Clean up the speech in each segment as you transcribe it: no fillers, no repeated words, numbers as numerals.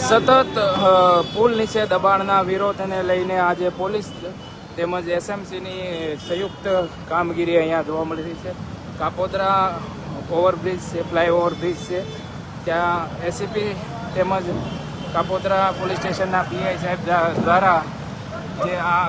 સતત પુલ નીચે દબાણના વિરોધને લઈને આજે પોલીસ તેમજ એસએમસીની સંયુક્ત કામગીરી અહીંયા જોવા મળી રહી છે. કાપોદ્રા ઓવરબ્રિજ છે, ફ્લાય ઓવરબ્રિજ છે, ત્યાં એસીપી તેમજ કાપોદ્રા પોલીસ સ્ટેશનના પીઆઈ સાહેબ દ્વારા જે આ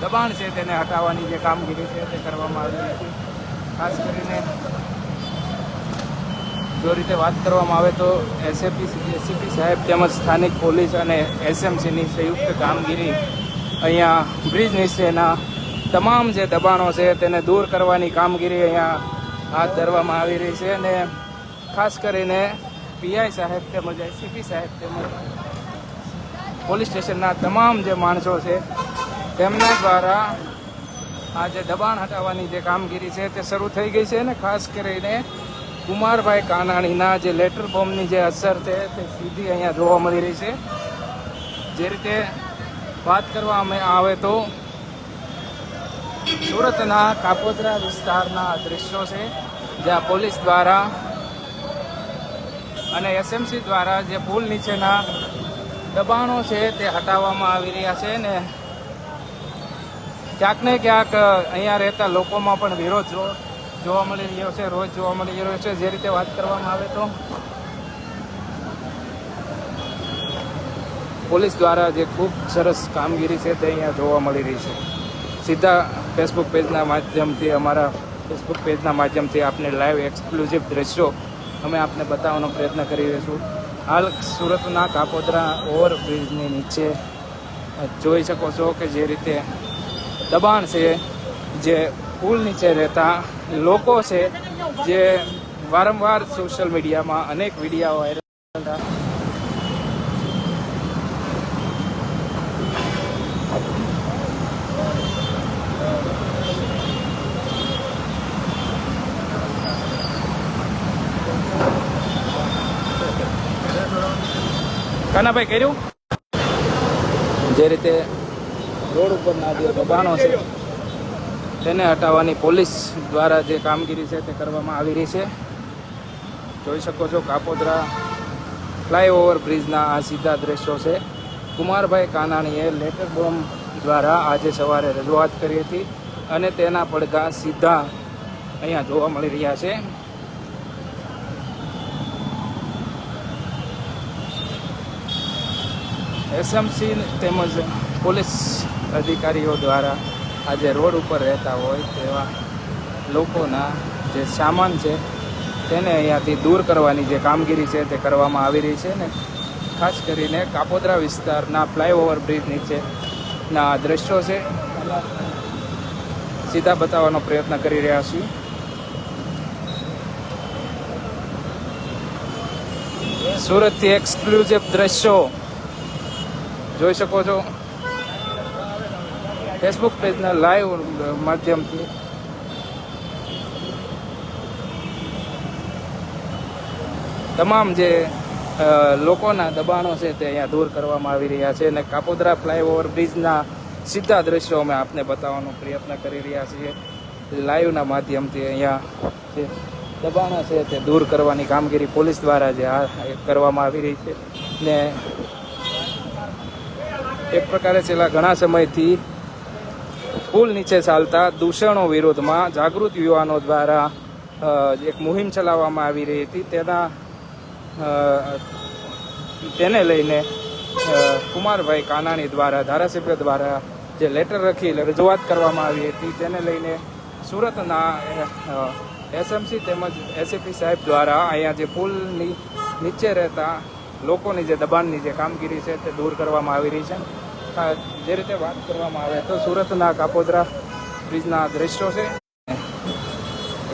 દબાણ છે તેને હટાવવાની જે કામગીરી છે તે કરવામાં આવી રહી છે. ખાસ કરીને જો રીતે વાત કરવામાં આવે તો એસીપી સાહેબ તેમજ સ્થાનિક પોલીસ અને એસએમસીની સંયુક્ત કામગીરી અહીંયા બ્રિજ નીચેના તમામ જે દબાણો છે તેને દૂર કરવાની કામગીરી અહીંયા હાથ ધરવામાં આવી રહી છે. અને ખાસ કરીને પીઆઈ સાહેબ તેમજ એસીપી સાહેબ તેમજ પોલીસ સ્ટેશનના તમામ જે માણસો છે તેમના દ્વારા આ જે દબાણ હટાવવાની જે કામગીરી છે તે શરૂ થઈ ગઈ છે. અને ખાસ કરીને કુમારભાઈ કાનાણીના જે લેટર બોમ્બની જે અસર છે તે સીધી અહીંયા જોવા મળી રહી છે. જે રીતે વાત કરવામાં આવે તો સુરતના કાપોદ્રા વિસ્તારના દ્રશ્યો છે, જ્યાં પોલીસ દ્વારા અને એસએમસી દ્વારા જે પુલ નીચેના દબાણો છે તે હટાવવામાં આવી રહ્યા છે. ને ક્યાંક ને ક્યાંક અહીંયા રહેતા લોકોમાં પણ વિરોધ જોવા મળી રહ્યો છે, રોજ જોવા મળી રહ્યો છે. જે રીતે વાત કરવામાં આવે તો પોલીસ દ્વારા જે ખૂબ સરસ કામગીરી છે તે અહીંયા જોવા મળી રહી છે. સીધા ફેસબુક પેજના માધ્યમથી, અમારા ફેસબુક પેજના માધ્યમથી આપને લાઈવ એક્સક્લુઝિવ દ્રશ્યો અમે આપને બતાવવાનો પ્રયત્ન કરી રહીશું. હાલ સુરતના કાપોદ્રા ઓવરબ્રિજની નીચે જોઈ શકો છો કે જે રીતે દબાણ છે, જે પુલ નીચે રહેતા લોકો છે, જે વારંવાર સોશિયલ મીડિયામાં અનેક વિડીયો વાયરલ થતા કાનાભાઈ કર્યું જે રીતે રોડ ઉપરના જે દબાણો છે તેને હટાવવાની પોલીસ દ્વારા જે કામગીરી છે તે કરવામાં આવી રહી છે. જોઈ શકો છો કાપોદ્રા ફ્લાયઓવર બ્રિજના આ સીધા દ્રશ્યો છે. કુમારભાઈ કાનાણીએ લેટર બોમ્બ દ્વારા આજે સવારે રજૂઆત કરી હતી અને તેના પડઘા સીધા અહીંયા જોવા મળી રહ્યા છે. એસએમસી તેમજ પોલીસ અધિકારીઓ દ્વારા આજે રોડ ઉપર રહેતા હોય તેવા લોકોના જે સામાન છે તેને અહીંયાથી દૂર કરવાની જે કામગીરી છે તે કરવામાં આવી રહી છે. ને ખાસ કરીને કાપોદ્રા વિસ્તારના ફ્લાયઓવર બ્રિજ નીચેના દ્રશ્યો છે સીધા બતાવવાનો પ્રયત્ન કરી રહ્યા છીએ. સુરતથી એક્સક્લુઝિવ દ્રશ્યો જોઈ શકો છો ફેસબુક પેજના લાઈવ માધ્યમથી. તમામ જે લોકોના દબાણો છે તે અહીંયા દૂર કરવામાં આવી રહ્યા છે. અને કાપોદ્રા ફ્લાયઓવર બ્રિજના સીધા દ્રશ્યો અમે આપને બતાવવાનો પ્રયત્ન કરી રહ્યા છીએ લાઈવના માધ્યમથી. અહીંયા જે દબાણો છે તે દૂર કરવાની કામગીરી પોલીસ દ્વારા જે કરવામાં આવી રહી છે. ને એક પ્રકારે છેલ્લા ઘણા સમયથી પુલ નીચે ચાલતા દૂષણો વિરોધમાં જાગૃત યુવાનો દ્વારા એક મુહિમ ચલાવવામાં આવી રહી હતી. તેને લઈને કુમારભાઈ કાનાણી દ્વારા, ધારાસભ્ય દ્વારા જે લેટર લખી રજૂઆત કરવામાં આવી હતી તેને લઈને સુરતના એસએમસી તેમજ એસીપી સાહેબ દ્વારા અહીંયા જે પુલની નીચે રહેતા લોકોની જે દબાણની જે કામગીરી છે તે દૂર કરવામાં આવી રહી છે. જે રીતે વાત કરવામાં આવે તો સુરતના કાપોદ્રા બ્રિજના દ્રશ્યો છે.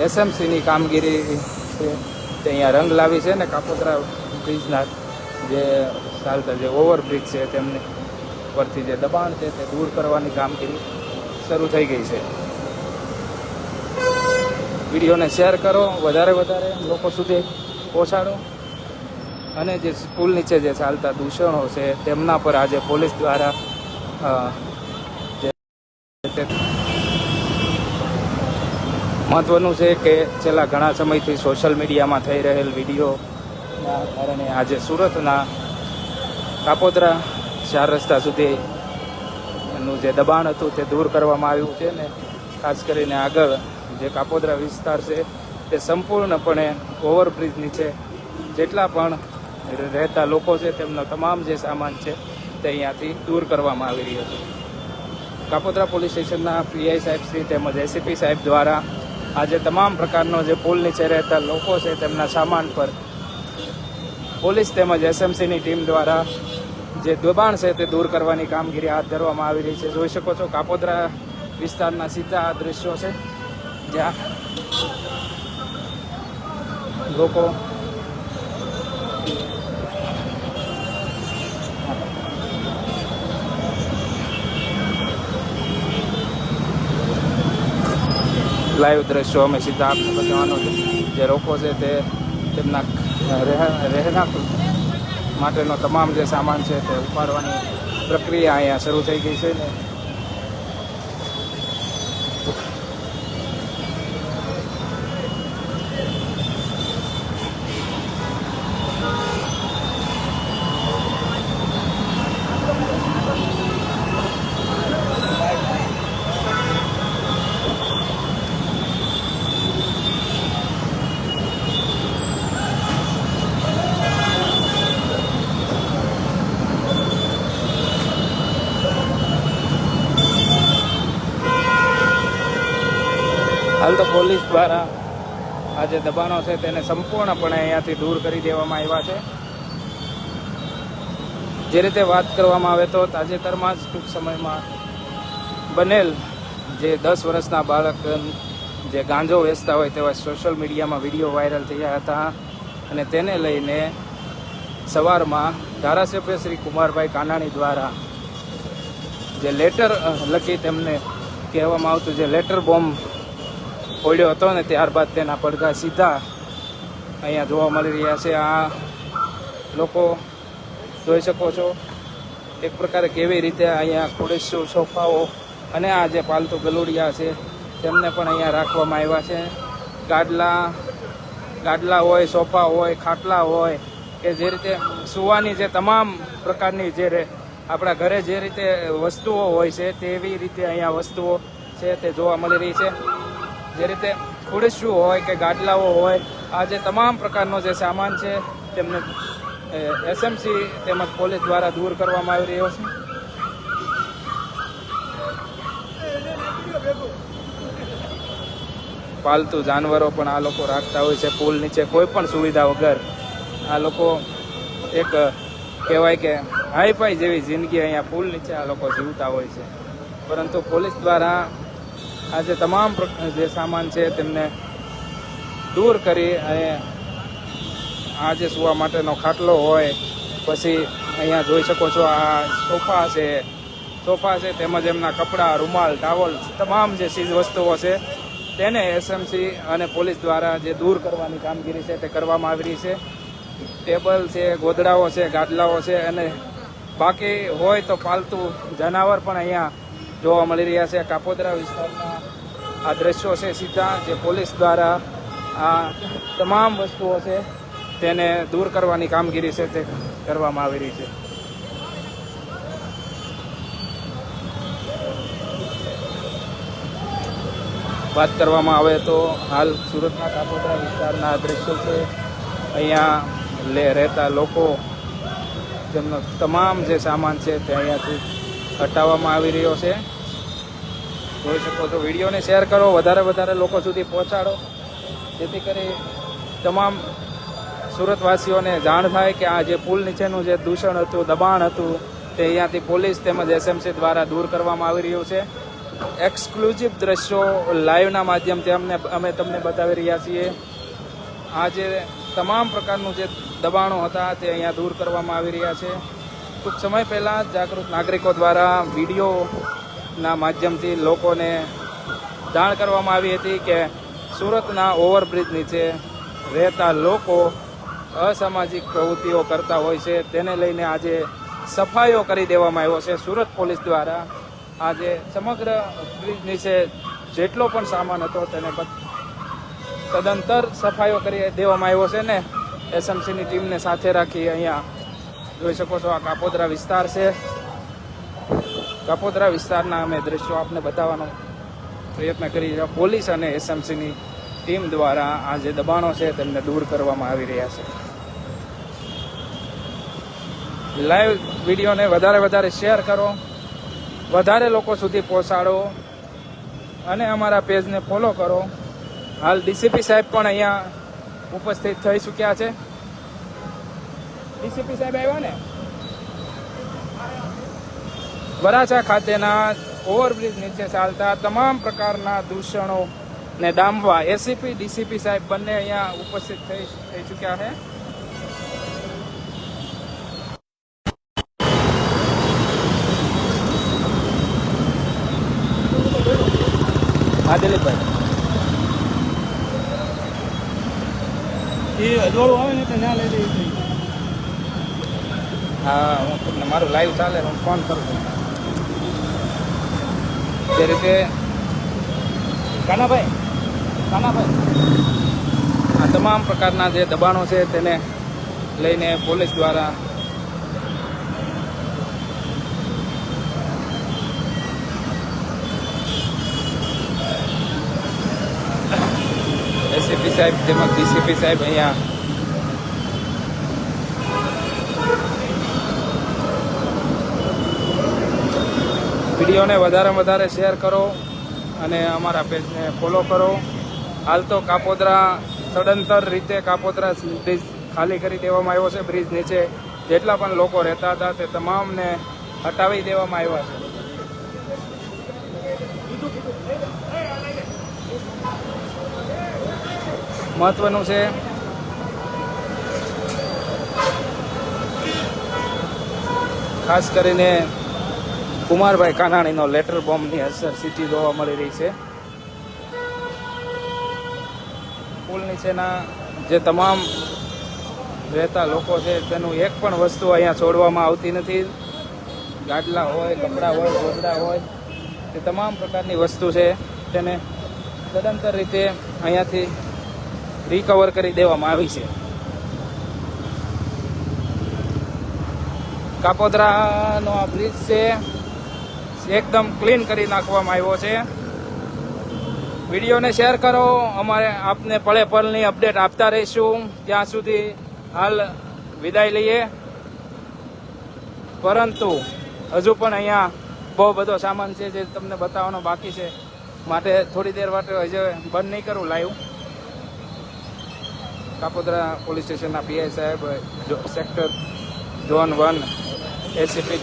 એસએમસીની કામગીરી છે તે અહીંયા રંગ લાવી છે. ને કાપોદ્રા બ્રિજના જે ચાલતા જે ઓવરબ્રિજ છે તેમની પરથી જે દબાણ છે તે દૂર કરવાની કામગીરી શરૂ થઈ ગઈ છે. વિડીયોને શેર કરો, વધારે લોકો સુધી પહોંચાડો અને જે પુલ નીચે જે ચાલતા દૂષણો છે તેમના પર આજે પોલીસ દ્વારા મહત્વનું છે કે છેલ્લા ઘણા સમયથી સોશિયલ મીડિયામાં થઈ રહેલ વિડીયો બ્રિજના કારણે આજે સુરતના કાપોદ્રા 4 રસ્તા સુધી નું જે દબાણ હતું તે દૂર કરવામાં આવ્યું છે ને ખાસ કરીને આગળ જે કાપોદ્રા વિસ્તાર છે તે સંપૂર્ણપણે ઓવરબ્રિજ નીચે જેટલા પણ રહેતા લોકો છે તેમનો તમામ જે સામાન છે તે અહીંયાથી દૂર કરવામાં આવી રહ્યો છે. કાપોદ્રા પોલીસ સ્ટેશનના પીઆઈ સાહેબ શ્રી તેમજ એસીપી સાહેબ દ્વારા આજે તમામ પ્રકારનો જે પુલ નીચે રહેતા લોકો છે તેમના સામાન પર પોલીસ તેમજ એસએમસીની ટીમ દ્વારા જે દબાણ છે તે દૂર કરવાની કામગીરી હાથ ધરવામાં આવી રહી છે. જોઈ શકો છો કાપોદ્રા વિસ્તારના સીધા આ દૃશ્યો છે જ્યાં લોકો લાઈવ દ્રશ્યો અમે સીધા આપને બતાવવાનો છે. જે લોકો છે તે તેમના રહેણાંક માટેનો તમામ જે સામાન છે તે ઉપાડવાની પ્રક્રિયા અહીંયા શરૂ થઈ ગઈ છે ને હાલ તો પોલીસ દ્વારા આ જે દબાણો છે તેને સંપૂર્ણપણે અહીંયાથી દૂર કરી દેવામાં આવ્યા છે. જે રીતે વાત કરવામાં આવે તો તાજેતરમાં જ ટૂંક સમયમાં બનેલ જે 10 વર્ષના બાળક જે ગાંજો વેચતા હોય તેવા સોશિયલ મીડિયામાં વિડીયો વાયરલ થયા હતા અને તેને લઈને સવારમાં ધારાસભ્ય શ્રી કુમારભાઈ કાનાણી દ્વારા જે લેટર લખી તેમને કહેવામાં આવતું જે લેટર બોમ્બ ફોડ્યો હતો ને ત્યારબાદ તેના પડઘા સીધા અહીંયા જોવા મળી રહ્યા છે. આ લોકો જોઈ શકો છો એક પ્રકારે કેવી રીતે અહીંયા ખુરશીઓ સોફાઓ અને આ જે પાલતુ ગલુડિયા છે તેમને પણ અહીંયા રાખવામાં આવ્યા છે. ગાડલા હોય, સોફા હોય, ખાટલા હોય કે જે રીતે સુવાની જે તમામ પ્રકારની જે આપણા ઘરે જે રીતે વસ્તુઓ હોય છે તેવી રીતે અહીંયા વસ્તુઓ છે તે જોવા મળી રહી છે. જે રીતે ખુરશીઓ હોય કે ગાડલાઓ હોય આ જે તમામ પ્રકારનો જે સામાન છે તેમને એસએમસી તેમજ પોલીસ દ્વારા દૂર કરવામાં આવી રહ્યો છે. પાલતુ જાનવરો પણ આ લોકો રાખતા હોય છે પુલ નીચે કોઈ પણ સુવિધા વગર. આ લોકો એક કહેવાય કે હાઈફાઈ જેવી જિંદગી અહીંયા પુલ નીચે આ લોકો જીવતા હોય છે. પરંતુ પોલીસ દ્વારા આ જે તમામ જે સામાન છે તેમને દૂર કરી અને આ જે સુવા માટેનો ખાટલો હોય પછી અહીંયા જોઈ શકો છો આ સોફા છે તેમજ એમના કપડાં, રૂમાલ, ટાવલ તમામ જે ચીજ વસ્તુઓ છે તેને એસએમસી અને પોલીસ દ્વારા જે દૂર કરવાની કામગીરી છે તે કરવામાં આવી રહી છે. ટેબલ છે, ગોદડાઓ છે, ગાદલાઓ છે અને બાકી હોય તો પાલતુ જનાવર પણ અહીંયા જોવા મળી રહ્યા છે. કાપોદ્રા વિસ્તારના આ દ્રશ્યો છે સીધા જે પોલીસ દ્વારા આ તમામ વસ્તુઓ છે તેને દૂર કરવાની કામગીરી છે તે કરવામાં આવી રહી છે. વાત કરવામાં આવે તો હાલ સુરતના કાપોદ્રા વિસ્તારના દ્રશ્યો છે. અહીંયા રહેતા લોકો જેમનો તમામ જે સામાન છે તે અહીંયાથી હટાવવામાં આવી રહ્યો છે. જોઈ શકો છો. વિડીયોને શેર કરો, વધારે લોકો સુધી પહોંચાડો જેથી કરી તમામ સુરતવાસીઓને જાણ થાય કે આ જે પુલ નીચેનું જે દૂષણ હતું, દબાણ હતું તે અહીંયાથી પોલીસ તેમજ એસએમસી દ્વારા દૂર કરવામાં આવી રહ્યું છે. એક્સક્લુઝિવ દ્રશ્યો લાઈવના માધ્યમથી અમે તમને બતાવી રહ્યા છીએ. આ જે તમામ પ્રકારનું જે દબાણો હતા તે અહીંયા દૂર કરવામાં આવી રહ્યા છે. ટૂંક સમય પહેલાં જાગૃત નાગરિકો દ્વારા વિડીયોના માધ્યમથી લોકોને જાણ કરવામાં આવી હતી કે સુરતના ઓવરબ્રિજ નીચે રહેતા લોકો અસામાજિક પ્રવૃત્તિઓ કરતા હોય છે તેને લઈને આજે સફાઈઓ કરી દેવામાં આવ્યો છે. સુરત પોલીસ દ્વારા આજે સમગ્ર બ્રિજ નીચે જેટલો પણ સામાન હતો તેને તદંતર સફાઈઓ કરી દેવામાં આવ્યો છે ને એસએમસીની ટીમને સાથે રાખી અહીંયા જોઈ શકો છો. આ કાપોદ્રા વિસ્તાર છે. કાપોદ્રા વિસ્તારના અમે દ્રશ્યો આપને બતાવવાનો પ્રયત્ન કરી રહ્યા. પોલીસ અને એસએમસીની ટીમ દ્વારા આ જે દબાણો છે તેમને દૂર કરવામાં આવી રહ્યા છે. લાઈવ વિડીયોને વધારે શેર કરો, વધારે લોકો સુધી પહોંચાડો અને અમારા પેજને ફોલો કરો. હાલ ડીસીપી સાહેબ પણ અહીંયા ઉપસ્થિત થઈ ચૂક્યા છે. ડીસીપી સાહેબ આવ્યા ને. વરાછા ખાતેના ઓવરબ્રિજ નીચે ચાલતા તમામ પ્રકારના દૂષણો ને ડામવા એસીપી ડીસીપી સાહેબ બંને અહીંયા ઉપસ્થિત થઈ ચૂક્યા છે. હા દિલીપભાઈ, એ અજવાળું આવે ને તો ના લઈ દઈએ. હા, હું તમને મારું લાઈવ ચાલે હું ફોન કરું છું. જે રીતે કાનાભાઈ આ તમામ પ્રકારના જે દબાણો છે તેને લઈને પોલીસ દ્વારા એસીપી સાહેબ તેમજ ડીસીપી સાહેબ અહીંયા વિડીયોને વધારે શેર કરો અને અમારા પેજને ફોલો કરો. હાલ તો કાપોદ્રા સદંતર રીતે કાપોદ્રા બ્રિજ ખાલી કરી દેવામાં આવ્યો છે. બ્રિજ નીચે જેટલા પણ લોકો રહેતા હતા તે તમામને હટાવી દેવામાં આવ્યા છે. મહત્વનું છે ખાસ કરીને કુમારભાઈ કાનાણીનો લેટર બોમ્બની અસર સીધી જોવા મળી રહી છે. પુલ નીચેના જે તમામ રહેતા લોકો છે તેનું એક પણ વસ્તુ અહીંયા છોડવામાં આવતી નથી. ગાડલા હોય, કપડાં હોય, ગોદડા હોય, તે તમામ પ્રકારની વસ્તુ છે તેને સદંતર રીતે અહીંયાથી રિકવર કરી દેવામાં આવી છે. કાપોદ્રાનો આ બ્રિજ છે એકદમ ક્લીન કરી નાખવામાં આવ્યો છે. વિડીયોને શેર કરો. અમારે આપને પળે પળની અપડેટ આપતા રહીશું. ત્યાં સુધી હાલ વિદાય લઈએ. પરંતુ હજુ પણ અહીંયા બહુ બધો સામાન છે જે તમને બતાવવાનો બાકી છે, માટે થોડી દેર માટે હજુ બંધ નહીં કરું લાઈવ. કાપોદ્રા પોલીસ સ્ટેશનના પીઆઈ સાહેબ, સેક્ટર ઝોન 1 એસીપી